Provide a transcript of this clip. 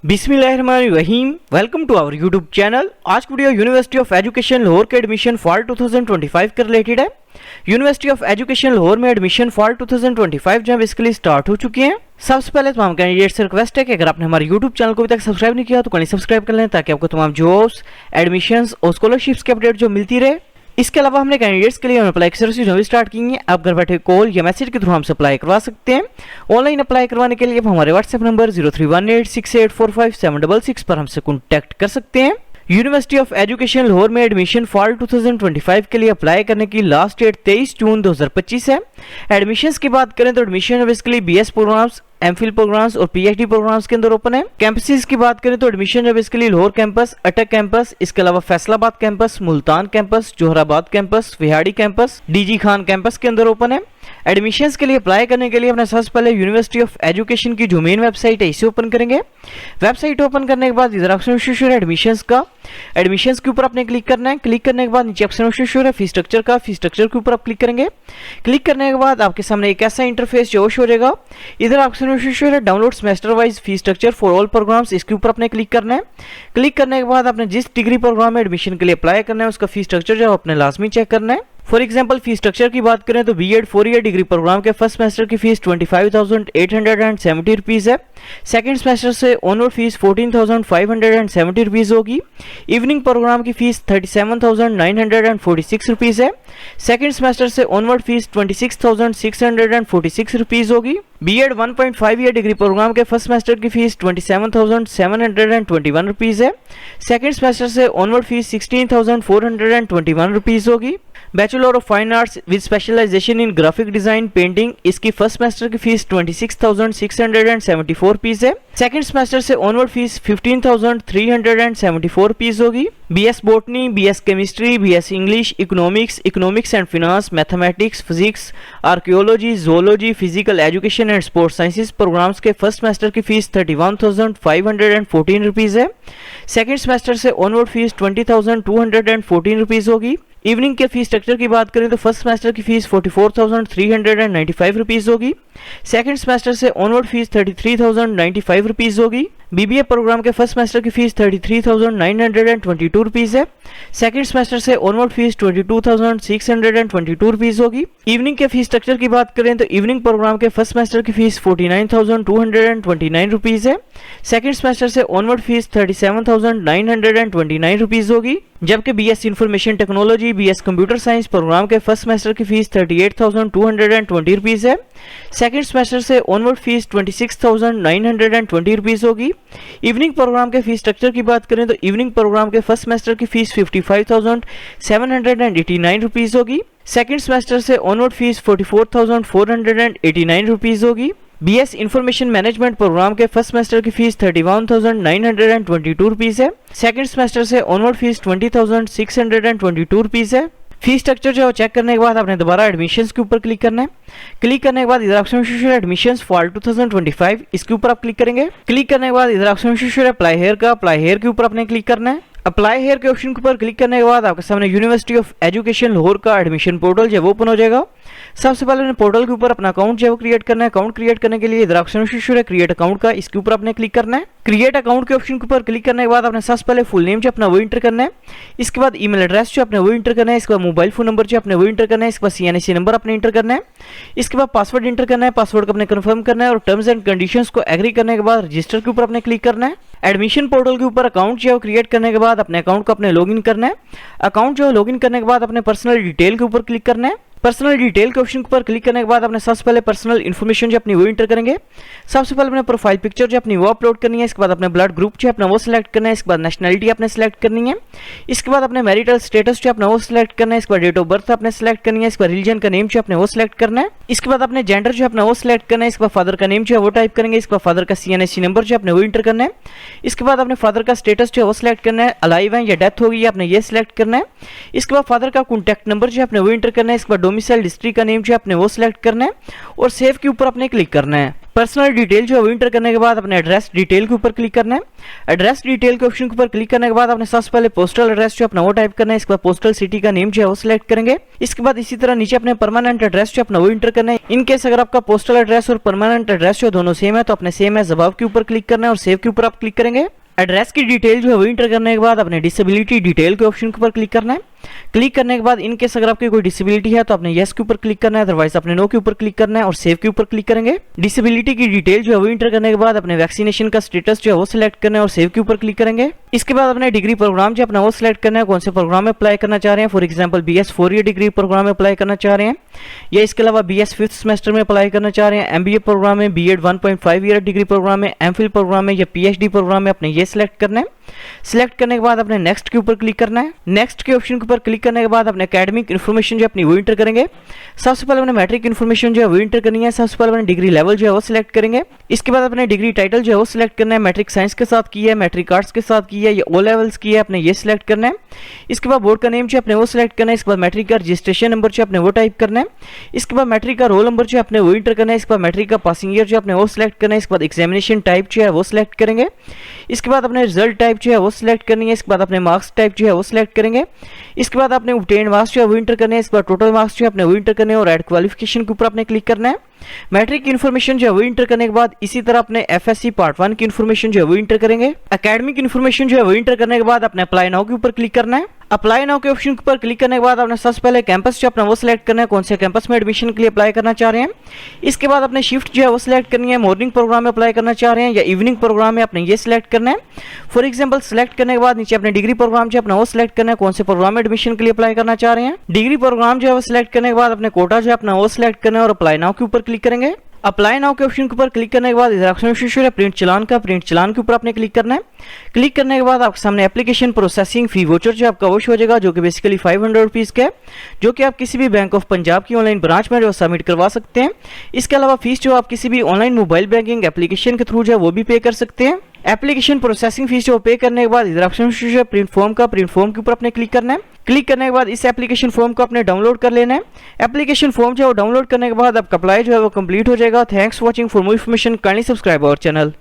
बिस्मिल्लाहिर्रहमानिर्रहीम। Welcome to our YouTube channel. आज की video university of education Lahore के एडमिशन फॉल 2025 के रिलेटेड है। यूनिवर्सिटी ऑफ एजुकेशन लाहौर में एडमिशन फॉल 2025 जो है बेसिकली स्टार्ट हो चुके हैं। सबसे पहले तमाम कैंडिडेट से रिक्वेस्ट है कि अगर आपने हमारे यूट्यूब चैनल को अभी तक सब्सक्राइब नहीं किया तो कहीं सब्सक्राइब कर लें ताकि आपको तमाम जॉब्स, एडमिशंस और स्कॉलरशिप्स के अपडेट जो मिलती रहे। इसके अलावा हमने कैंडिडेट्स के लिए अप्लाई की सर्विस भी स्टार्ट की है। आप घर बैठे कॉल या मैसेज के थ्रू हमसे अप्लाई करवा सकते हैं। ऑनलाइन अप्लाई करवाने के लिए आप हमारे व्हाट्सएप नंबर 0318684576 पर हमसे कॉन्टैक्ट कर सकते हैं। यूनिवर्सिटी ऑफ एजुकेशन लाहौर में एडमिशन फॉल 2025 के लिए अप्लाई करने की लास्ट डेट 23 जून 2025 है। एडमिशंस की बात करें तो admission basically BS programmes, MPhil programmes और पीएचडी प्रोग्राम्स के अंदर ओपन है। कैंपसेस की बात करें तो एडमिशन है basically Lahore campus, Attock campus, इसके अलावा Faisalabad campus, Multan campus, Jauharabad campus, Vehari campus, DG Khan campus के अंदर ओपन है। एडमिशंस के लिए अप्लाई करने के लिए अपने सबसे पहले यूनिवर्सिटी ऑफ एजुकेशन की जो मेन वेबसाइट है इसे ओपन करेंगे। वेबसाइट ओपन करने के बाद इधर ऑप्शन शो है एडमिशंस का। एडमिशंस के ऊपर आपने क्लिक करना है। क्लिक करने के बाद नीचे ऑप्शन शो है फी स्ट्रक्चर का। फी स्ट्रक्चर के ऊपर आप क्लिक करेंगे। क्लिक करने के बाद आपके सामने एक ऐसा इंटरफेस जो शो हो जाएगा। इधर ऑप्शन शो है download semester wise fee structure for all programmes, इसके ऊपर आपने क्लिक करना है। क्लिक करने के बाद आपने जिस डिग्री प्रोग्राम में एडमिशन के लिए अप्लाई करना है उसका फी स्ट्रक्चर जो आपने लाजमी चेक करना है। फॉर एग्जाम्पल फी स्ट्रक्चर की बात करें तो बीएड 4 ईयर डिग्री प्रोग्राम के फर्स्ट सेमेस्टर की फीस 25,870 रुपीज़ है। सेकंड सेमेस्टर से ऑनवर्ड फीस 14,570 रुपीज़ होगी। इवनिंग प्रोग्राम की फीस 37,946 रुपीज़ है। सेकंड सेमेस्टर से ऑनवर्ड फीस 26,646 रुपीज़ होगी। बीएड 1.5 ईयर डिग्री प्रोग्राम के फर्स्ट सेमेस्टर की फीस 27,721 रुपीज़ है। सेकंड सेमेस्टर से ऑनवर्ड फीस 16,421 रुपीज़ होगी। Bachelor of fine arts with specialisation in graphic design painting, इसकी फर्स्ट सेमेस्टर की फीस 26,674 रुपीज़ है। सेकंड सेमेस्टर से ऑनवर्ड फीस 15,374 रुपीज़ होगी। BS botany, BS chemistry, BS English, economics and finance, mathematics, physics, archaeology, zoology, physical education and sports sciences programmes के first semester की fees 31,514 rupees है। Second semester से onward fees 20,214 rupees होगी। Evening के fees structure की बात करें तो फर्स्ट सेमेस्टर की फीस 44,395 रुपीज़ होगी। सेकंड सेमेस्टर से ऑनवर्ड फीस 33,095 रुपीज़ होगी। बीबीए प्रोग्राम के फर्स्ट सेमेस्टर की फीस 33,922 रुपीज़ है। सेकंड सेमेस्टर से ऑनवर्ड फीस 22,622 रुपीज़ होगी। इवनिंग के फीस स्ट्रक्चर की बात करें तो इवनिंग प्रोग्राम के फर्स्ट सेमेस्टर की फीस 49,229 रुपीज़ है। सेकंड सेमेस्टर से ऑनवर्ड फीस 37,929 रुपीज़ होगी। जबकि BS information technology, BS computer science programme के फर्स्ट सेमेस्टर की फीस 38,220 रुपीज़ है। सेकंड सेमेस्टर से ऑनवर्ड फीस 26,920 रुपीज़ होगी। इवनिंग प्रोग्राम के फीस स्ट्रक्चर की बात करें तो इवनिंग प्रोग्राम के फर्स्ट सेमेस्टर की फीस 55,789 रुपीज़ होगी। सेकंड सेमेस्टर से ऑनवर्ड फीस 44,489 रुपीज़ होगी। बीएस इंफॉर्मेशन मैनेजमेंट प्रोग्राम के फर्स्ट सेमेस्टर की फीस 31,922 रुपीज़ है। सेकंड सेमेस्टर से ऑनवर्ड फीस 20,622 रुपीज़ है। फीस स्ट्रक्चर जो है चेक करने के बाद आपने दोबारा एडमिशंस के ऊपर क्लिक करना है। क्लिक करने के बाद इधर ऑप्शन शो है एडमिशंस फॉल 2025, इसके ऊपर आप क्लिक करेंगे। क्लिक करने के बाद इधर ऑप्शन शो है अप्लाई हेयर का। अप्लाई हेयर के ऊपर आपने क्लिक करना है। अप्लाई हेयर के ऑप्शन के ऊपर क्लिक करने के बाद आपके सामने यूनिवर्सिटी ऑफ एजुकेशन लाहौर का एडमिशन पोर्टल जो है वो ओपन हो जाएगा। सबसे पहले पोर्टल के ऊपर अपना अकाउंट जो है वो क्रिएट करना है। अकाउंट क्रिएट करने के लिए इधर ऑप्शन शो है क्रिएट अकाउंट का, इसके ऊपर आपने क्लिक करना है। क्रिएट अकाउंट के ऑप्शन के ऊपर क्लिक करने के बाद आपने सबसे पहले फुल नेम जो अपना वो इंटर करना है। इसके बाद ईमेल एड्रेस जो अपने वो इंटर करना है। इसके बाद मोबाइल फोन नंबर जो अपने वो इंटर करना है। इसके बाद सीएनएसी नंबर अपने इंटर करना है। इसके बाद पासवर्ड इंटर करना है। पासवर्ड को अपने कंफर्म करना है और टर्म्स एंड कंडीशंस को एग्री करने के बाद रजिस्टर के ऊपर अपने क्लिक करना है। एडमिशन पोर्टल के ऊपर अकाउंट जो है क्रिएट करने के बाद अपने अकाउंट को अपने लॉगिन करना है। अकाउंट जो है लॉगिन करने के बाद अपने पर्सनल डिटेल के ऊपर क्लिक करना है। पर्सनल डिटेल के ऑप्शन पर क्लिक करने के बाद अपने सबसे पहले पर्सनल इन्फॉर्मेशन जो अपनी वो इंटर करेंगे। सबसे पहले अपने प्रोफाइल पिक्चर जो अपनी वो अपलोड करनी है। इसके बाद अपने ब्लड ग्रुप जो अपना वो सिलेक्ट करना है। इसके बाद नेशनलिटी अपने सिलेक्ट करनी है। इसके बाद अपने मैरिटल स्टेटस जो अपना वो सिलेक्ट करना है। इसके बाद डेट ऑफ बर्थ अपने सिलेक्ट करनी है। इसके बाद रिलीजन का नेम जो अपने वो सिलेक्ट करना है। इसके बाद अपने जेंडर जो अपना वो सिलेक्ट करना है। इसके बाद फादर का नेम जो है वो टाइप करेंगे। इसके बाद फादर का सीएनएसी नंबर जो अपने वो इंटर करना है। इसके बाद अपने फादर का स्टेटस जो है वो सिलेक्ट करना है। अलाइव है या डेथ होगी आपने ये सिलेक्ट करना है। इसके बाद फादर का कॉन्टैक्ट नंबर जो अपने वो इंटर करना है। इसके बाद डोमिसाइल डिस्ट्रिक्ट का नेम जो है अपने वो सिलेक्ट करना है और सेव के ऊपर अपने क्लिक करना है। पर्सनल डिटेल जो है वो इंटर करने के बाद अपने एड्रेस डिटेल के ऊपर क्लिक करना है। एड्रेस डिटेल के ऑप्शन के ऊपर क्लिक करने के बाद अपने सबसे पहले पोस्टल एड्रेस जो अपना वो टाइप करना है। इसके बाद पोस्टल सिटी का नेम जो है वो सिलेक्ट करेंगे। इसके बाद इसी तरह नीचे अपने परमानेंट एड्रेस जो अपना वो इंटर करना है। इनकेस अगर आपका पोस्टल एड्रेस और परमानेंट एड्रेस जो दोनों सेम है तो अपने सेम है जवाब के ऊपर क्लिक करना है और सेव के ऊपर आप क्लिक करेंगे। एड्रेस की डिटेल जो है वो इंटर करने के बाद अपने डिसेबिलिटी डिटेल के ऑप्शन के ऊपर क्लिक करना है। क्लिक करने के बाद इनकेस अगर आपकी कोई डिसेबिलिटी है तो आपने यस के ऊपर क्लिक करना है, अदरवाइज अपने नो के ऊपर क्लिक करना है और सेव के ऊपर क्लिक करेंगे। डिसेबिलिटी की डिटेल जो है वो इंटर करने के बाद अपने वैक्सीनेशन का स्टेटस जो है वो सिलेक्ट करना है और सेव के ऊपर क्लिक करेंगे। इसके बाद अपने डिग्री प्रोग्राम जो अपना वो सिलेक्ट करना है, कौन से प्रोग्राम में अप्लाई करना चाह रहे हैं। For example BS 4 year degree programme में अप्लाई करना चाह रहे हैं या इसके अलावा BS 5th सेमेस्टर में अप्लाई करना चाह रहे हैं, MBA प्रोग्राम में, B.Ed 1.5 ईयर डिग्री प्रोग्राम में, MPhil प्रोग्राम में या PhD प्रोग्राम में अपने ये सिलेक्ट करना है। सिलेक्ट करने के बाद अपने नेक्स्ट के ऊपर क्लिक करना है। नेक्स्ट के ऑप्शन के ऊपर क्लिक करने के बाद अपने एकेडमिक इन्फॉर्मेशन जो अपनी वो इंटर करेंगे। सबसे पहले अपने मैट्रिक इन्फॉर्मेशन जो है वो इंटर करनी है। सबसे पहले अपने डिग्री लेवल जो है वो सिलेक्ट करेंगे। इसके बाद अपने डिग्री टाइटल जो है वो सिलेक्ट करना है। मैट्रिक साइंस के साथ की है, मैट्रिक आर्ट्स के साथ की है या O लेवल्स की है, अपने ये सिलेक्ट करना है। इसके बाद बोर्ड का नेम जो अपने वो सिलेक्ट करना है। इसके बाद मैट्रिक का रजिस्ट्रेशन नंबर जो अपने वो टाइप करना है। इसके बाद मैट्रिक का रोल नंबर जो अपने वो इंटर करना है। इसके बाद मैट्रिक का पासिंग ईयर जो अपने वो सिलेक्ट करना है। इसके बाद एग्जामिनेशन टाइप जो है वो सिलेक्ट करेंगे। इसके बाद अपने रिजल्ट टाइप जो है वो सिलेक्ट करनी है। इसके बाद अपने मार्क्स टाइप जो है वो सिलेक्ट करेंगे। इसके बाद अपने ऑब्टेन्ड मार्क्स जो है वो इंटर करने हैं। इसके बाद टोटल मार्क्स जो है अपने वो इंटर करने हैं और ऐड क्वालिफिकेशन के ऊपर अपने क्लिक करना है। मैट्रिक की इन्फॉर्मेशन जो है वो इंटर करने के बाद इसी तरह अपने FSC पार्ट 1 की इन्फॉर्मेशन जो है वो इंटर करेंगे। एकेडमिक इन्फॉर्मेशन जो है वो इंटर करने के बाद अपने अप्लाई नाउ के ऊपर क्लिक करना है। अप्लाई नाउ के ऑप्शन के ऊपर क्लिक करने के बाद अपने सबसे पहले कैंपस जो अपना वो सिलेक्ट करना है, कौन से कैंपस में एडमिशन के लिए अप्लाई करना चाह रहे हैं। इसके बाद अपने शिफ्ट जो है वो सिलेक्ट करनी है। मॉर्निंग प्रोग्राम में अप्लाई करना चाह रहे हैं या इवनिंग प्रोग्राम में अपने ये सिलेक्ट करना है। फॉर एग्जाम्पल सिलेक्ट करने के बाद नीचे अपने डिग्री प्रोग्राम जो अपना वो सिलेक्ट करना है, कौन से प्रोग्राम में एडमिशन के लिए अप्लाई करना चाह रहे हैं। डिग्री प्रोग्राम जो है वो सिलेक्ट करने के बाद अपने कोटा जो है अपना वो सिलेक्ट करना है और अप्लाई नाउ के ऊपर क्लिक करेंगे। अप्लाई नाउ के ऑप्शन के ऊपर क्लिक करने के बाद इधर ऑप्शन है प्रिंट चलान का, प्रिंट चलान के ऊपर आपने क्लिक करना है। क्लिक करने के बाद आपके सामने एप्लीकेशन प्रोसेसिंग फी वोचर जो आपका वो शो हो जाएगा, जो कि बेसिकली 500 रुपीज़ का है, जो कि आप किसी भी बैंक ऑफ पंजाब की ऑनलाइन ब्रांच में जो सबमिट करवा सकते हैं। इसके अलावा फीस जो आप किसी भी ऑनलाइन मोबाइल बैंकिंग एप्लीकेशन के थ्रू जो है वो भी पे कर सकते हैं। एप्लीकेशन प्रोसेसिंग फीस जो पे करने के बाद इधर ऑप्शन है प्रिंट फॉर्म का, प्रिंट फॉर्म के ऊपर आपने क्लिक करना है। क्लिक करने के बाद इस एप्लीकेशन फॉर्म को आपने डाउनलोड कर लेना है। एप्लीकेशन फॉर्म जो है वो डाउनलोड करने के बाद आपका अप्लाई जो है वो कंप्लीट हो जाएगा। Thanks for watching. For more information kindly subscribe our channel.